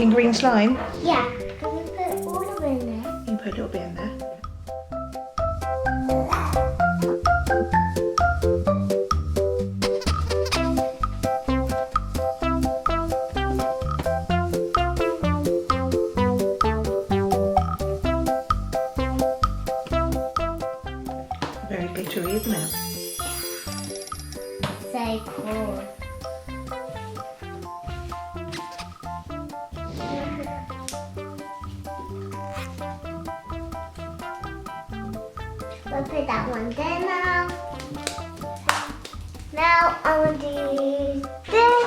making green slime? Yeah. Can we put all of it in there? You can put a little bit in there. Very glittery, isn't it? So cool. We'll put that one there now. Now I want to do this.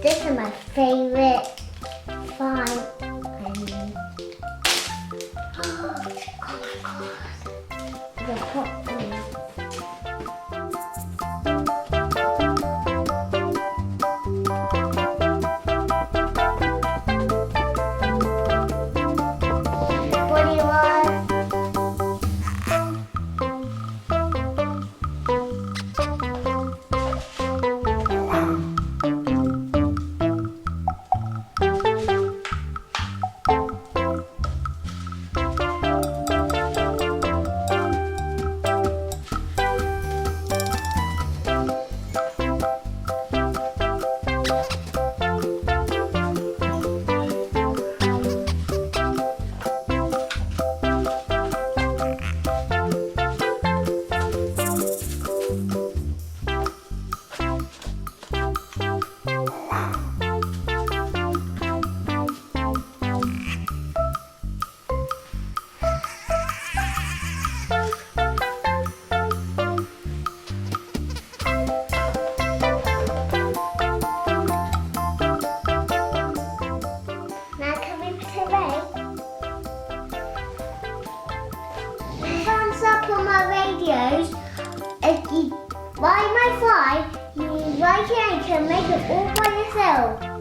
This is my favourite fine. Oh my god. The hot one. Thumbs up on my videos. If you buy my fly, you like it and can make it all by yourself.